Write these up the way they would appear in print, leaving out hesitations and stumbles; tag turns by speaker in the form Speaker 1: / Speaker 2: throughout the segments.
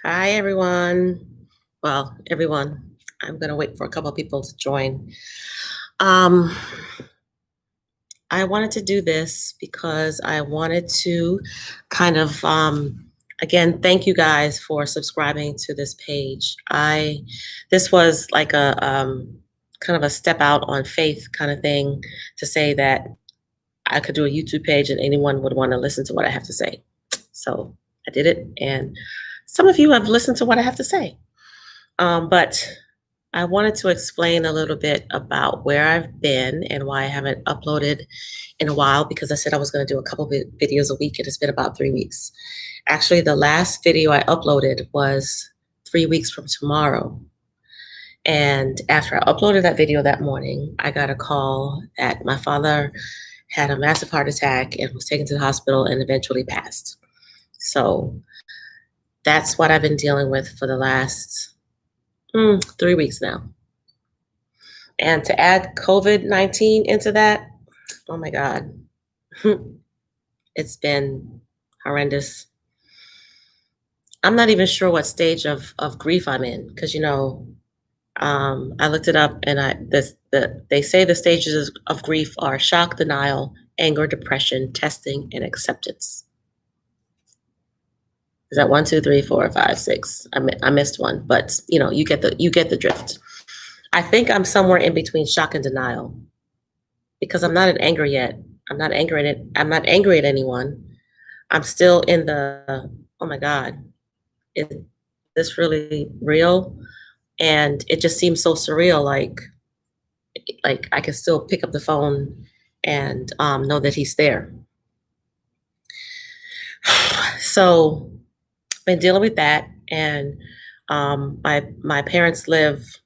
Speaker 1: Hi, everyone. Well, everyone, I'm going to wait for a couple of people to join. Um, I wanted to do this because I wanted to kind of, again, thank you guys for subscribing to this page. This was like a kind of a step out on faith kind of thing to say that I could do a YouTube page and anyone would want to listen to what I have to say. So I did it, and some of you have listened to what I have to say. But I wanted to explain a little bit about where I've been and why I haven't uploaded in a while because I said I was going to do a couple of videos a week and it's been about 3 weeks. Actually, the last video I uploaded was 3 weeks from tomorrow. And after I uploaded that video that morning, I got a call that my father had a massive heart attack and was taken to the hospital and eventually passed. So that's what I've been dealing with for the last 3 weeks now. And to add COVID-19 into that, oh my God, it's been horrendous. I'm not even sure what stage of grief I'm in because, I looked it up and they say the stages of grief are shock, denial, anger, depression, testing, and acceptance. Is that 1, 2, 3, 4, 5, 6? I missed one, but you get the drift. I think I'm somewhere in between shock and denial because I'm not in anger yet. I'm not angry at anyone. I'm still in the, oh my God, is this really real? And it just seems so surreal, like I can still pick up the phone and know that he's there. So been dealing with that, and my parents lived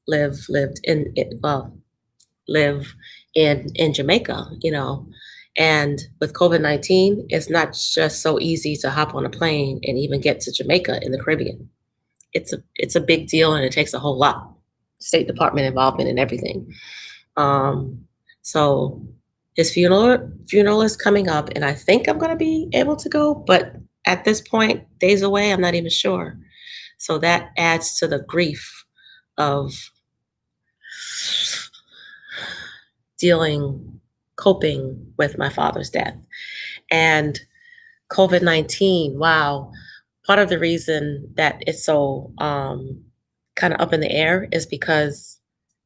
Speaker 1: in live in Jamaica, and with COVID-19, it's not just so easy to hop on a plane and even get to Jamaica in the Caribbean. It's a big deal, and it takes a whole lot, State Department involvement and everything. So his funeral is coming up, and I think I'm going to be able to go, but at this point, days away, I'm not even sure. So that adds to the grief of coping with my father's death. And COVID-19, wow. Part of the reason that it's so kind of up in the air is because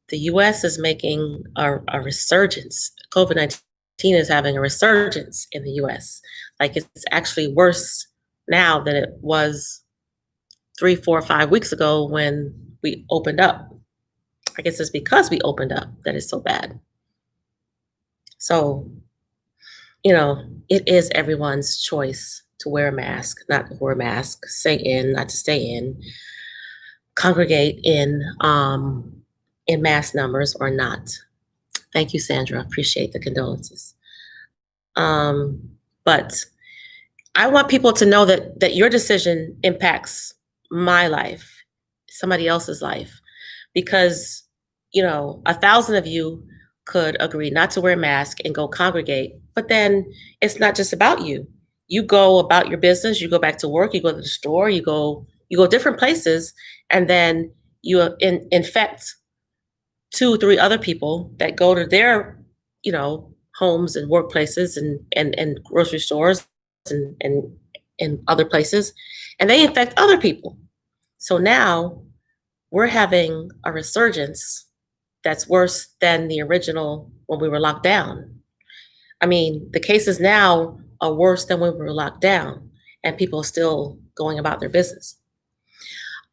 Speaker 1: the US is making a resurgence. COVID-19 is having a resurgence in the US. Like it's actually worse now than it was 3, 4, 5 weeks ago when we opened up. I guess it's because we opened up that it's so bad. So, it is everyone's choice to wear a mask, not to wear a mask, stay in, not to stay in, congregate in mass numbers or not. Thank you, Sandra. Appreciate the condolences. But I want people to know that your decision impacts my life, somebody else's life, because 1,000 of you could agree not to wear a mask and go congregate, but then it's not just about you. You go about your business, you go back to work, you go to the store, you go different places, and then you infect 2, 3 other people that go to their, homes and workplaces and grocery stores and other places, and they infect other people. So now we're having a resurgence that's worse than the original when we were locked down. I mean, the cases now are worse than when we were locked down, and people are still going about their business.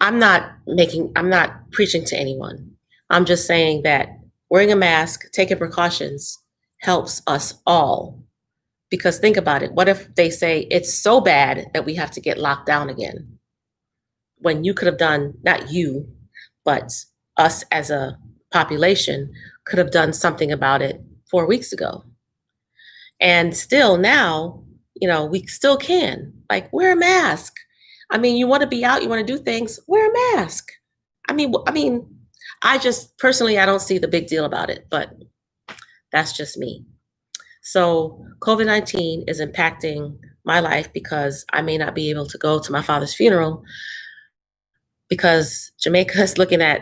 Speaker 1: I'm not preaching to anyone. I'm just saying that wearing a mask, taking precautions helps us all. Because think about it. What if they say it's so bad that we have to get locked down again? When you could have done, not you, but us as a population could have done something about it 4 weeks ago. And still now, we still can. Like, wear a mask. I mean, you want to be out, you want to do things, wear a mask. I mean, I just personally, I don't see the big deal about it, but that's just me. So COVID-19 is impacting my life because I may not be able to go to my father's funeral because Jamaica is looking at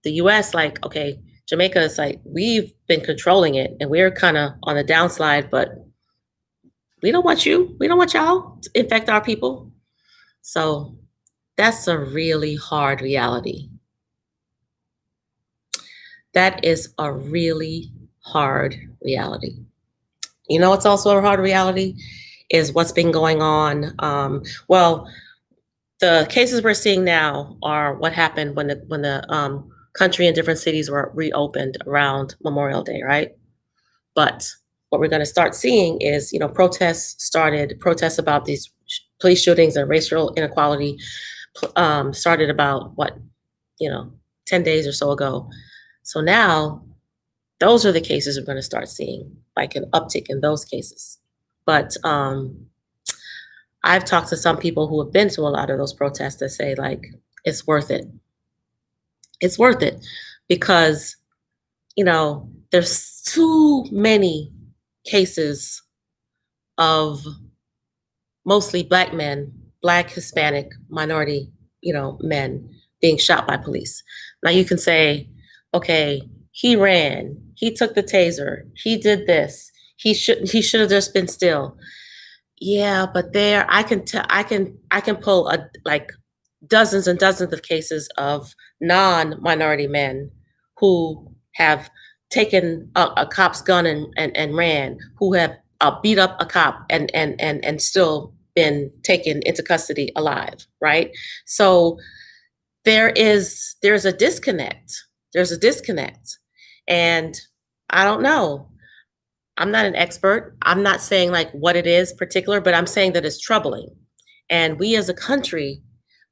Speaker 1: the US like, okay, Jamaica is like, we've been controlling it and we're kind of on the downslide, but we don't want you. We don't want y'all to infect our people. So that's a really hard reality. That is a really hard reality. You know, what's also a hard reality is what's been going on. Well, the cases we're seeing now are what happened when the country and different cities were reopened around Memorial Day, right? But what we're going to start seeing is, you know, protests about these police shootings and racial inequality started about what, you know, 10 days or so ago. So now those are the cases we're going to start seeing, like an uptick in those cases. But I've talked to some people who have been to a lot of those protests that say, like, it's worth it. It's worth it because, you know, there's too many cases of mostly Black men, Black, Hispanic, minority, you know, men being shot by police. Now you can say, okay, he ran, he took the taser, he did this, he should have just been still. Yeah, but there I can pull like dozens and dozens of cases of non-minority men who have taken a cop's gun and ran, who have beat up a cop and still been taken into custody alive, right? So there's a disconnect. There's a disconnect. And I don't know. I'm not an expert. I'm not saying like what it is particular, but I'm saying that it's troubling. And we as a country,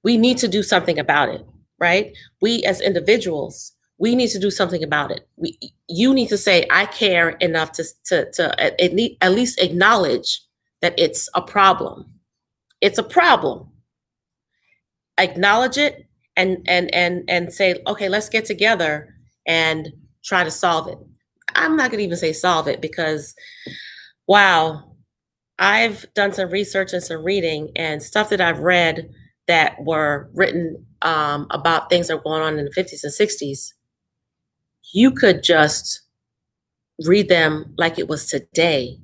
Speaker 1: we need to do something about it, right? We as individuals, we need to do something about it. You need to say, I care enough to at least acknowledge that it's a problem. It's a problem. Acknowledge it and say, okay, let's get together and try to solve it. I'm not going to even say solve it because, wow, I've done some research and some reading and stuff that I've read that were written about things that were going on in the 50s and 60s. You could just read them like it was today.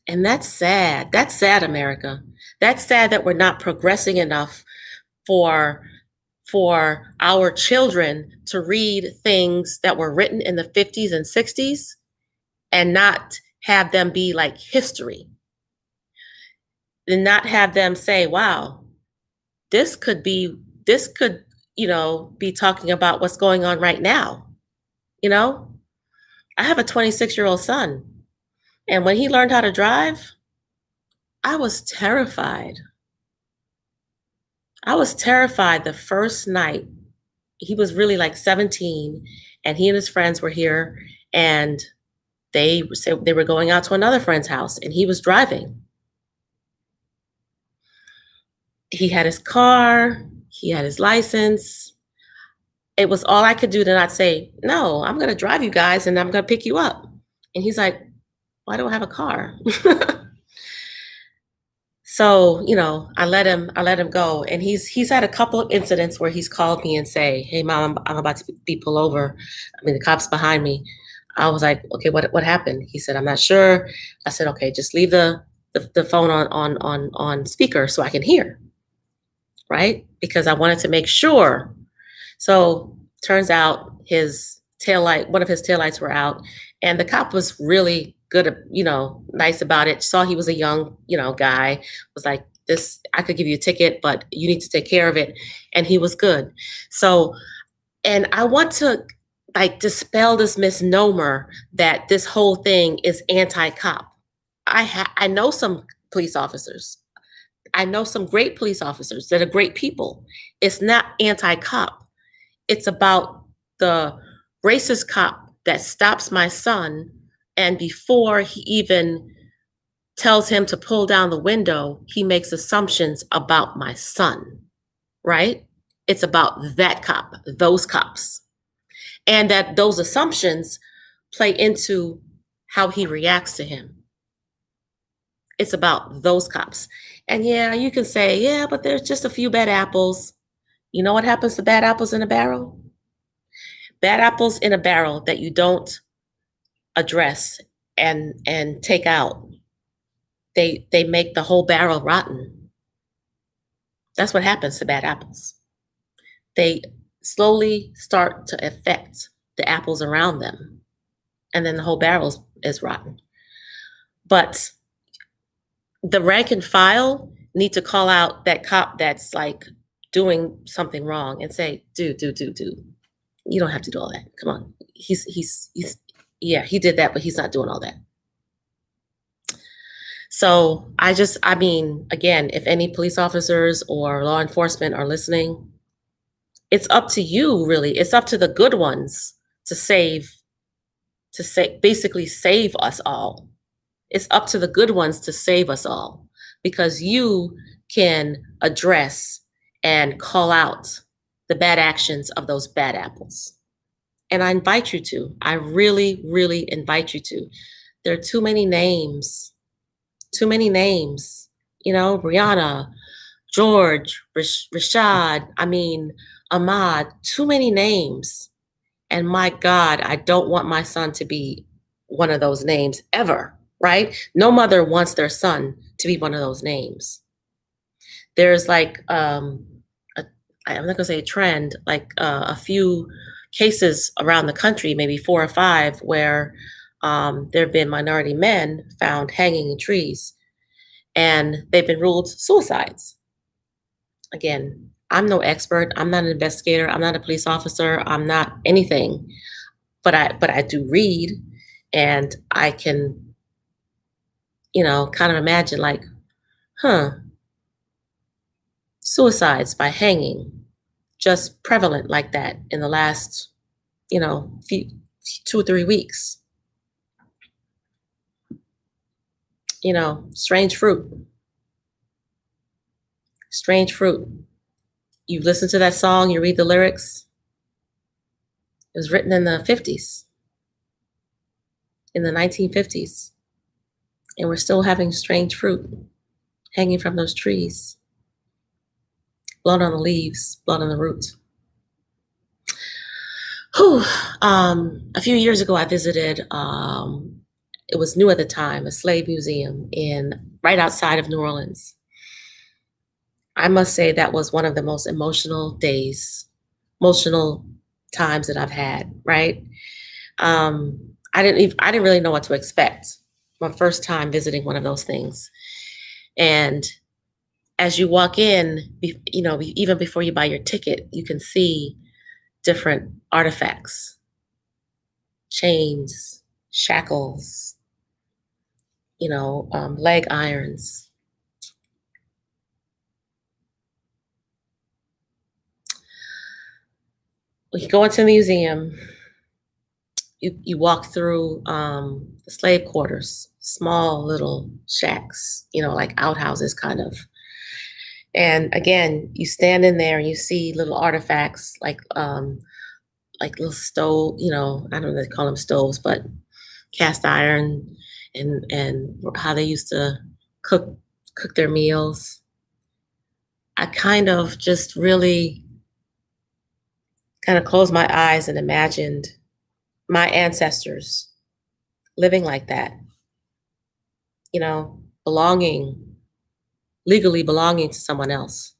Speaker 1: And that's sad. That's sad, America. That's sad that we're not progressing enough for our children to read things that were written in the 50s and 60s and not have them be like history, and not have them say, wow, this could, you know, be talking about what's going on right now. You know, I have a 26-year-old son, and when he learned how to drive, I was terrified. I was terrified the first night. He was really like 17, and he and his friends were here, and they said they were going out to another friend's house, and he was driving. He had his car, he had his license. It was all I could do to not say, no, I'm going to drive you guys and I'm going to pick you up. And he's like, why do I have a car? So, you know, I let him go. And he's had a couple of incidents where he's called me and say, hey mom, I'm about to be pulled over. I mean, the cop's behind me. I was like, okay, what happened? He said, I'm not sure. I said, okay, just leave the phone on speaker so I can hear. Right? Because I wanted to make sure. So turns out one of his taillights were out, and the cop was really good, you know, nice about it. Saw he was a young, you know, guy, was like, this, I could give you a ticket, but you need to take care of it. And he was good. So, and I want to like dispel this misnomer that this whole thing is anti-cop. I know some police officers. I know some great police officers that are great people. It's not anti-cop. It's about the racist cop that stops my son, and before he even tells him to pull down the window, he makes assumptions about my son, right? It's about that cop, those cops. And that those assumptions play into how he reacts to him. It's about those cops. And yeah, you can say, yeah, but there's just a few bad apples. You know what happens to bad apples in a barrel? Bad apples in a barrel that you don't address and take out, they make the whole barrel rotten. That's what happens to bad apples. They slowly start to affect the apples around them, and then the whole barrel is rotten. But the rank and file need to call out that cop that's like doing something wrong and say, dude, you don't have to do all that. Come on. He's yeah, he did that, but he's not doing all that. So I mean, again, if any police officers or law enforcement are listening, it's up to you, really. It's up to the good ones to basically save us all. It's up to the good ones to save us all, because you can address and call out the bad actions of those bad apples. And I invite you to. I really, really invite you to. There are too many names. Too many names. You know, Brianna, George, Rashad, I mean, Ahmad, too many names. And my God, I don't want my son to be one of those names ever, right? No mother wants their son to be one of those names. There's like, I'm not gonna say a trend, like a few cases around the country, maybe 4 or 5, where there have been minority men found hanging in trees, and they've been ruled suicides. Again, I'm no expert. I'm not an investigator. I'm not a police officer. I'm not anything, but I do read, and I can, kind of imagine like, suicides by hanging, just prevalent like that in the last, few 2 or 3 weeks. Strange fruit. Strange fruit. You listen to that song, you read the lyrics. It was written in the 50s, in the 1950s. And we're still having strange fruit hanging from those trees. Blood on the leaves, blood on the roots. A few years ago, I visited, it was new at the time, a slave museum right outside of New Orleans. I must say that was one of the most emotional times that I've had, right? I didn't really know what to expect. My first time visiting one of those things. And as you walk in, even before you buy your ticket, you can see different artifacts, chains, shackles, leg irons. When you go into the museum, you walk through the slave quarters, small little shacks, like outhouses kind of. And again, you stand in there and you see little artifacts like little stove, I don't know if they call them stoves, but cast iron and how they used to cook their meals. I kind of just really kind of closed my eyes and imagined my ancestors living like that, legally belonging to someone else.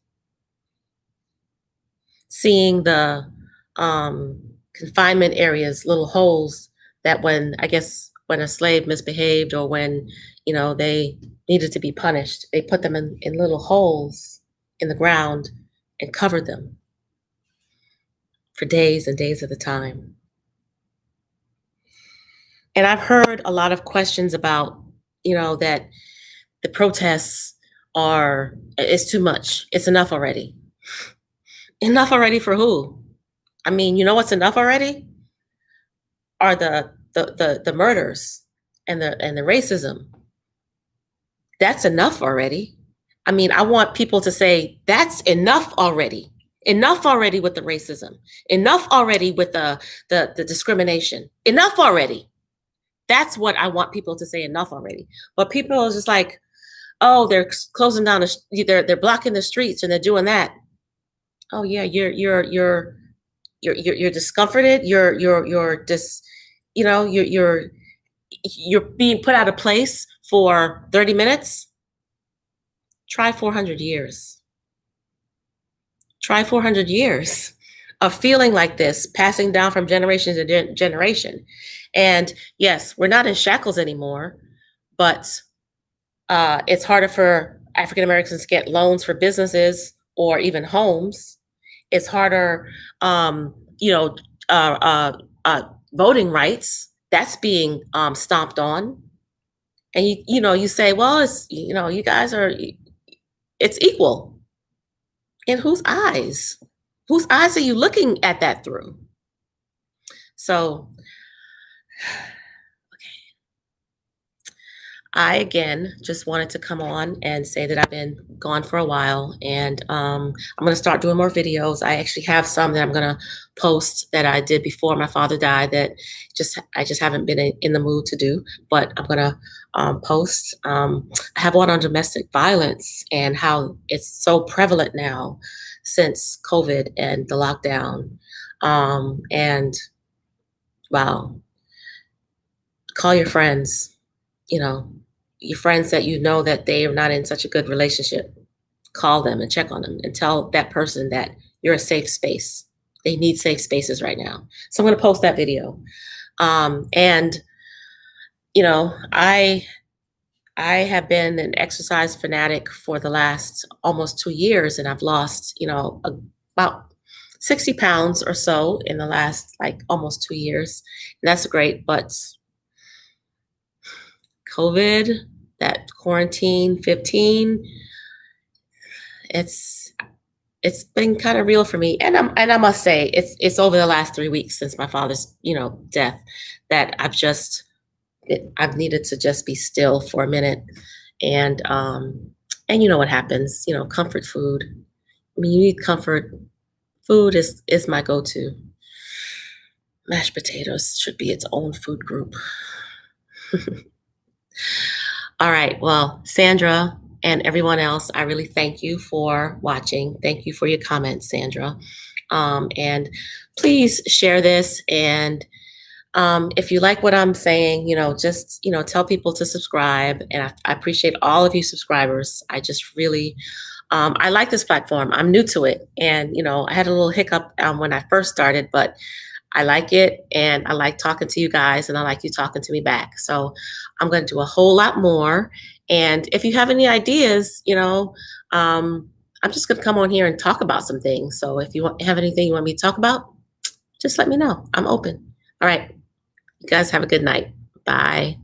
Speaker 1: Seeing the confinement areas, little holes that when a slave misbehaved or when, they needed to be punished, they put them in little holes in the ground and covered them for days and days at a time. And I've heard a lot of questions about, that the protests it's too much. It's enough already. Enough already for who? I mean, you know what's enough already? Are the murders and the racism. That's enough already. I mean, I want people to say, that's enough already. Enough already with the racism. Enough already with the discrimination. Enough already. That's what I want people to say, enough already. But people are just like, oh, they're closing down, they're blocking the streets and they're doing that. Oh yeah, you're discomforted. You're just, you know, you're being put out of place for 30 minutes. Try 400 years. Try 400 years of feeling like this, passing down from generation to generation. And yes, we're not in shackles anymore, but it's harder for African Americans to get loans for businesses or even homes. It's harder, you know, uh, uh, voting rights. That's being stomped on. And you say, well, it's, you guys are, it's equal. In whose eyes? Whose eyes are you looking at that through? So I again just wanted to come on and say that I've been gone for a while, and I'm going to start doing more videos. I actually have some that I'm going to post that I did before my father died that I just haven't been in the mood to do, but I'm going to post. I have one on domestic violence and how it's so prevalent now since COVID and the lockdown. And wow, call your friends, you know, your friends that you know that they are not in such a good relationship. Call them and check on them and tell that person that you're a safe space. They need safe spaces right now. So I'm going to post that video. And you know, I have been an exercise fanatic for the last almost 2 years, and I've lost, about 60 pounds or so in the last like almost 2 years. And that's great. But COVID, that quarantine 15, it's it's been kind of real for me. And I must say it's over the last 3 weeks since my father's, death that I've needed to just be still for a minute. And you know what happens, comfort food. I mean, you need comfort. Food is my go-to. Mashed potatoes should be its own food group. All right. Well, Sandra and everyone else, I really thank you for watching. Thank you for your comments, Sandra. And please share this. And if you like what I'm saying, just, tell people to subscribe. And I appreciate all of you subscribers. I just really, I like this platform. I'm new to it. And, I had a little hiccup when I first started, but I like it, and I like talking to you guys, and I like you talking to me back. So I'm going to do a whole lot more. And if you have any ideas, I'm just going to come on here and talk about some things. So if you have anything you want me to talk about, just let me know. I'm open. All right. You guys have a good night. Bye.